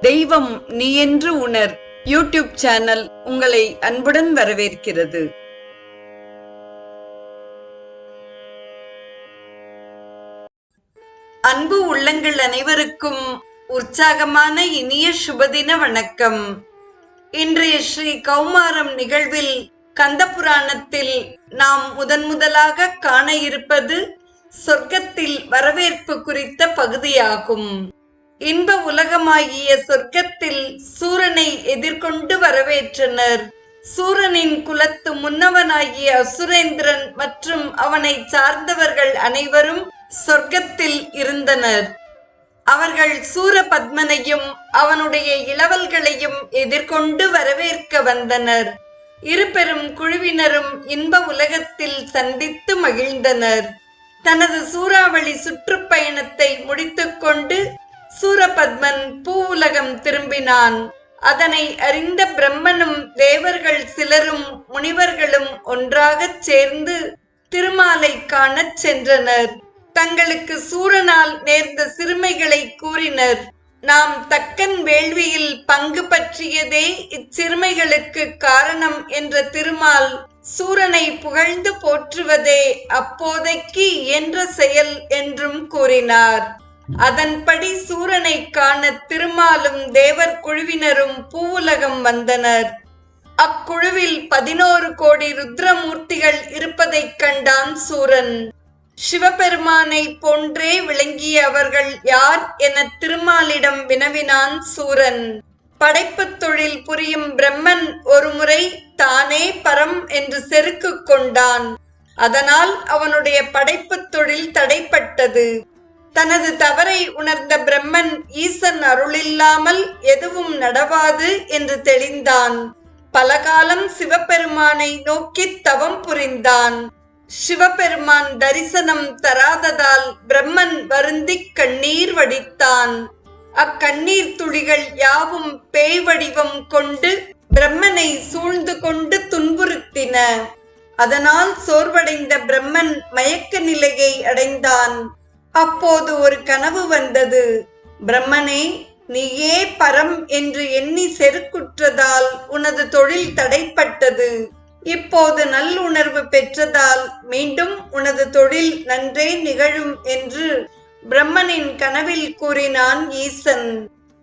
தெய்வம் நீ என்று உணர் யூடியூப் சேனல் உங்களை அன்புடன் வரவேற்கிறது. அன்பு உள்ளங்கள் அனைவருக்கும் உற்சாகமான இனிய சுபதின வணக்கம். இன்றைய ஸ்ரீ கௌமாரம் நிகழ்வில் கந்த புராணத்தில் நாம் முதலாக காண இருப்பது சொர்க்கத்தில் வரவேற்பு குறித்த பகுதியாகும். இன்ப உலகமாகிய சொர்க்கத்தில் சூரனை எதிர்கொண்டு வரவேற்றனர். சூரனின் குலத்து முன்னவனாகிய அசுரேந்திரன் மற்றும் அவனை சார்ந்தவர்கள் அனைவரும் சொர்க்கத்தில் இருந்தனர். அவர்கள் சூரபத்மனையும் அவனுடைய இளவல்களையும் எதிர்கொண்டு வரவேற்க வந்தனர். இருபெரும் குழுவினரும் இன்ப உலகத்தில் சந்தித்து மகிழ்ந்தனர். தனது சூறாவளி சுற்றுப்பயணத்தை முடித்துக்கொண்டு சூரபத்மன் பூவுலகம் திரும்பினான். அதனை அறிந்த பிரம்மனும் தேவர்கள் சிலரும் முனிவர்களும் ஒன்றாகச் சேர்ந்து திருமாலை காணச் சென்றனர். தங்களுக்கு சூரனால் நேர்ந்த சிறுமைகளை கூறினர். நாம் தக்கன் வேள்வியில் பங்கு பற்றியதே இச்சிறுமைகளுக்கு காரணம் என்ற திருமால் சூரனை புகழ்ந்து போற்றுவதே அப்போதைக்கு இயன்ற செயல் என்றும் கூறினார். அதன்படி சூரனை காண திருமாலும் தேவர் குழுவினரும் பூவுலகம் வந்தனர். அக்குழுவில் 11 கோடி ருத்ரமூர்த்திகள் இருப்பதைக் கண்டான் சூரன். சிவபெருமானை போன்றே விளங்கிய அவர்கள் யார் என திருமாலிடம் வினவினான் சூரன். படைப்பு தொழில் புரியும் பிரம்மன் ஒருமுறை தானே பரம் என்று செருக்கு கொண்டான். அதனால் அவனுடைய படைப்பு தொழில் தடைப்பட்டது. தனது தவறை உணர்ந்த பிரம்மன் ஈசன் அருளில்லாமல் எதுவும் நடவாது என்று தெளிந்தான். பலகாலம் சிவபெருமானை நோக்கி தவம் புரிந்தான். சிவபெருமான் தரிசனம் தராததால் பிரம்மன் வருந்திக் கண்ணீர் வடித்தான். அக்கண்ணீர் துளிகள் யாவும் பேய் வடிவம் கொண்டு பிரம்மனை சூழ்ந்து கொண்டு துன்புறுத்தின. அதனால் சோர்வடைந்த பிரம்மன் மயக்க நிலையை அடைந்தான். அப்போது ஒரு கனவு வந்தது. பிரம்மனே, நீயே பரம் என்று எண்ணி செருக்குற்றதால் உனது தொழில் தடைப்பட்டது. இப்போது நல்லுணர்வு பெற்றதால் மீண்டும் உனது தொழில் நன்றே நிகழும் என்று பிரம்மனின் கனவில் கூறினான் ஈசன்.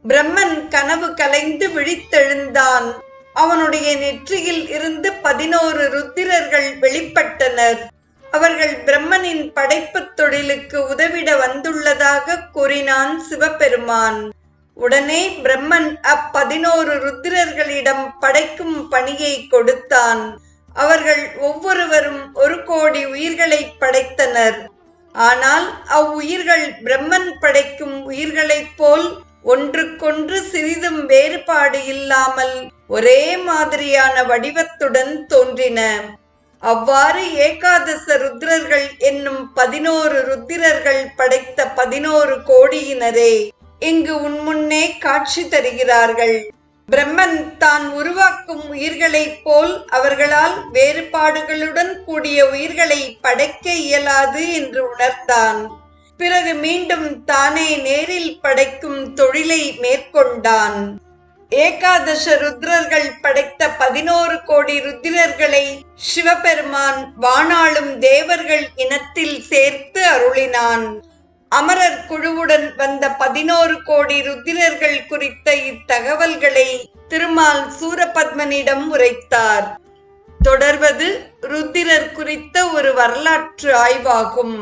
பிரம்மன் கனவு கலைந்து விழித்தெழுந்தான். அவனுடைய நெற்றியில் இருந்து 11 ருத்திரர்கள் வெளிப்பட்டனர். அவர்கள் பிரம்மனின் படைப்பு தொழிலுக்கு உதவிட வந்துள்ளதாக கூறினான் சிவபெருமான். உடனே பிரம்மன் 11 ருத்திரர்களிடம் படைக்கும் பணியை கொடுத்தான். அவர்கள் ஒவ்வொருவரும் 1 கோடி உயிர்களை படைத்தனர். ஆனால் அவ்வுயிர்கள் பிரம்மன் படைக்கும் உயிர்களைப் போல் ஒன்றுக்கொன்று சிறிதும் வேறுபாடு இல்லாமல் ஒரே மாதிரியான வடிவத்துடன் தோன்றின. அவ்வாறு ஏகாதச ருத்ரர்கள் என்னும் 11 ருத்திரர்கள் படைத்த 11 கோடியினரே இங்கு உன்முன்னே காட்சி தருகிறார்கள். பிரம்மன் தான் உருவாக்கும் உயிர்களைப் போல் அவர்களால் வேறுபாடுகளுடன் கூடிய உயிர்களை படைக்க இயலாது என்று உணர்ந்தான். பிறகு மீண்டும் தானே நேரில் படைக்கும் தொழிலை மேற்கொண்டான். ஏகாதச ருத்ரர்கள் படைத்த 11 கோடி ருத்திரர்களை சிவபெருமான் வானாளும் தேவர்கள் இனத்தில் சேர்த்து அருளினான். அமரர் குழுவுடன் வந்த 11 கோடி ருத்திரர்கள் குறித்த இத்தகவல்களை திருமால் சூரபத்மனிடம் உரைத்தார். தொடர்வது ருத்திரர் குறித்த ஒரு வரலாற்று ஆய்வாகும்.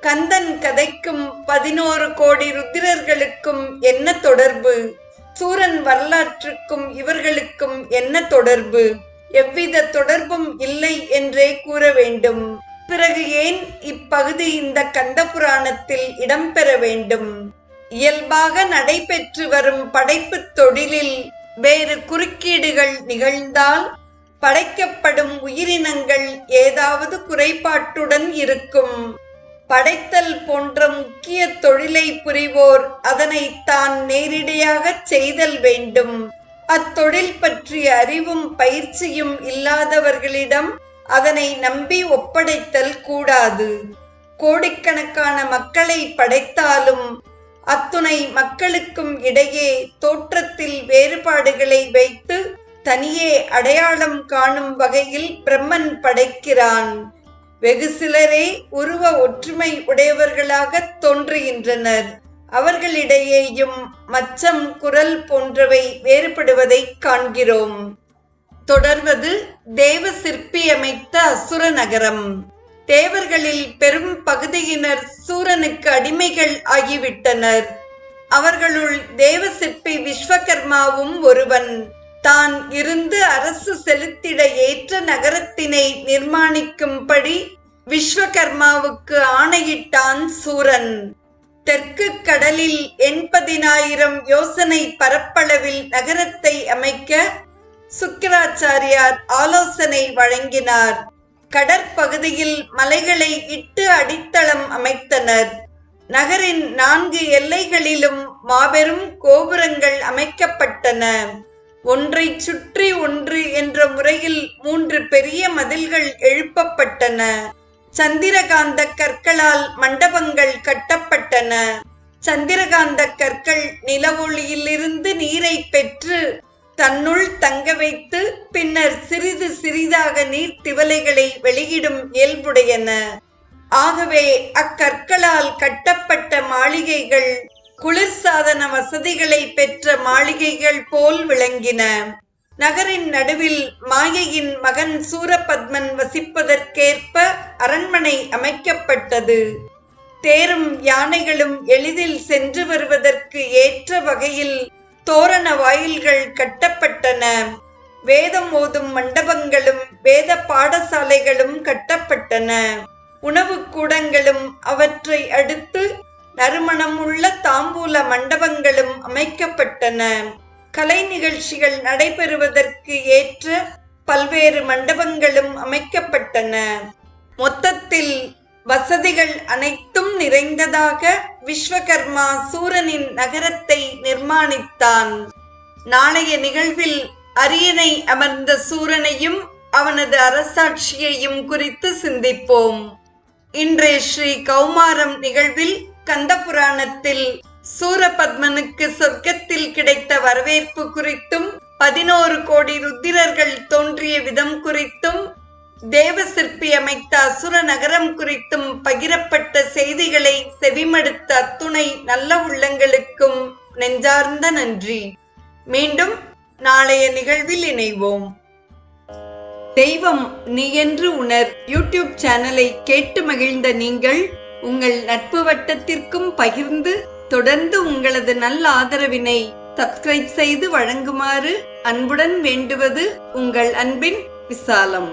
கந்தன் கதைக்கும் 11 கோடி ருத்திரர்களுக்கும் என்ன தொடர்பு? சூரன் வரலாற்றுக்கும் இவர்களுக்கும் என்ன தொடர்பு? எவ்வித தொடர்பும் இல்லை என்றே கூற வேண்டும். பிறகு ஏன் இப்பகுதி இந்த கந்த புராணத்தில் இடம்பெற வேண்டும்? இயல்பாக நடைபெற்று வரும் படைப்பு தொழிலில் வேறு குறுக்கீடுகள் நிகழ்ந்தால் படைக்கப்படும் உயிரினங்கள் ஏதாவது குறைபாட்டுடன் இருக்கும். படைத்தல் போன்ற முக்கிய தொழிலை புரிவோர் அதனை தான் நேரிடையாக செய்தல் வேண்டும். அத்தொழில் பற்றிய அறிவும் பயிற்சியும் இல்லாதவர்களிடம் அதனை நம்பி ஒப்படைத்தல் கூடாது. கோடிக்கணக்கான மக்களை படைத்தாலும் அத்துணை மக்களுக்கும் இடையே தோற்றத்தில் வேறுபாடுகளை வைத்து தனியே அடையாளம் காணும் வகையில் பிரம்மன் படைக்கிறான். வெகு சிலரே உருவ ஒற்றுமை உடையவர்களாக தோன்றுகின்றனர். அவர்களிடையேயும் மச்சம், குரல் போன்றவை வேறுபடுவதை காண்கிறோம். தொடர்வது தேவ சிற்பி அமைத்த அசுர நகரம். தேவர்களில் பெரும் பகுதியினர் சூரனுக்கு அடிமைகள் ஆகிவிட்டனர். அவர்களுள் தேவ சிற்பி விஸ்வகர்மாவும் ஒருவன். தான் இருந்து அரசு செலுத்திட ஏற்ற நகரத்தினை நிர்மாணிக்கும்படி விஸ்வகர்மாவுக்கு ஆணையிட்டான் சூரன். தெற்கு கடலில் 80,000 யோசனை பரப்பளவில் நகரத்தை அமைக்க சுக்கிராச்சாரியார் ஆலோசனை வழங்கினார். கடற்பகுதியில் மலைகளை இட்டு அடித்தளம் அமைத்தனர். நகரின் 4 எல்லைகளிலும் மாபெரும் கோபுரங்கள் அமைக்கப்பட்டன. ஒன்றை சுற்றி ஒன்று என்ற முறையில் 3 பெரிய மதில்கள் எழுப்பப்பட்டன. சந்திரகாந்த கற்களால் மண்டபங்கள் கட்டப்பட்டன. சந்திரகாந்த கற்கள் நில ஒளியிலிருந்து நீரை பெற்று தன்னுள் தங்க வைத்து பின்னர் சிறிது சிறிதாக நீர்த்திவலைகளை வெளியிடும் இயல்புடையன. ஆகவே அக்கற்களால் கட்டப்பட்ட மாளிகைகள் குளிர்சாதன வசதிகளை பெற்ற மாளிகைகள் போல் விளங்கின. நகரின் நடுவில் மாயையின் மகன் சூரபத்மன் வசிப்பதற்கேற்ப அரண்மனை அமைக்கப்பட்டது. தேரும் யானைகளும் எளிதில் சென்று வருவதற்கு ஏற்ற வகையில் தோரண வாயில்கள் கட்டப்பட்டன. வேதம் ஓதும் மண்டபங்களும் வேத பாடசாலைகளும் கட்டப்பட்டன. உணவு கூடங்களும் அவற்றை அடுத்து நறுமணம் உள்ள தாம்பூல மண்டபங்களும் அமைக்கப்பட்டன. கலை நிகழ்ச்சிகள் நடைபெறுவதற்கு ஏற்ற பல்வேறு மண்டபங்களும் அமைக்கப்பட்டன. மொத்தத்தில் வசதிகள் அனைத்தும் நிறைந்ததாக விஸ்வகர்மா சூரனின் நகரத்தை நிர்மாணித்தான். நாளைய நிகழ்வில் அரியணை அமர்ந்த சூரனையும் அவனது அரசாட்சியையும் குறித்து சிந்திப்போம். இன்றைய ஸ்ரீ கௌமாரம் நிகழ்வில் கந்த புராணத்தில் சூரபத்மனுக்கு சொர்க்கத்தில் கிடைத்த வரவேற்பு குறித்தும் 11 கோடி ருத்திரர்கள் தோன்றிய விதம் குறித்தும் தேவ சிற்பி அமைத்த அசுர நகரம் குறித்தும் பகிரப்பட்ட செய்திகளை செவிமடுத்த அத்துணை நல்ல உள்ளங்களுக்கும் நெஞ்சார்ந்த நன்றி. மீண்டும் நாளைய நிகழ்வில் இணைவோம். தெய்வம் நீ என்று உணர் யூடியூப் சேனலை கேட்டு மகிழ்ந்த நீங்கள் உங்கள் நட்பு வட்டத்திற்கும் பகிர்ந்து தொடர்ந்து உங்களது நல்ல ஆதரவினை சப்ஸ்கிரைப் செய்து வழங்குமாறு அன்புடன் வேண்டுவது உங்கள் அன்பின் விசாலம்.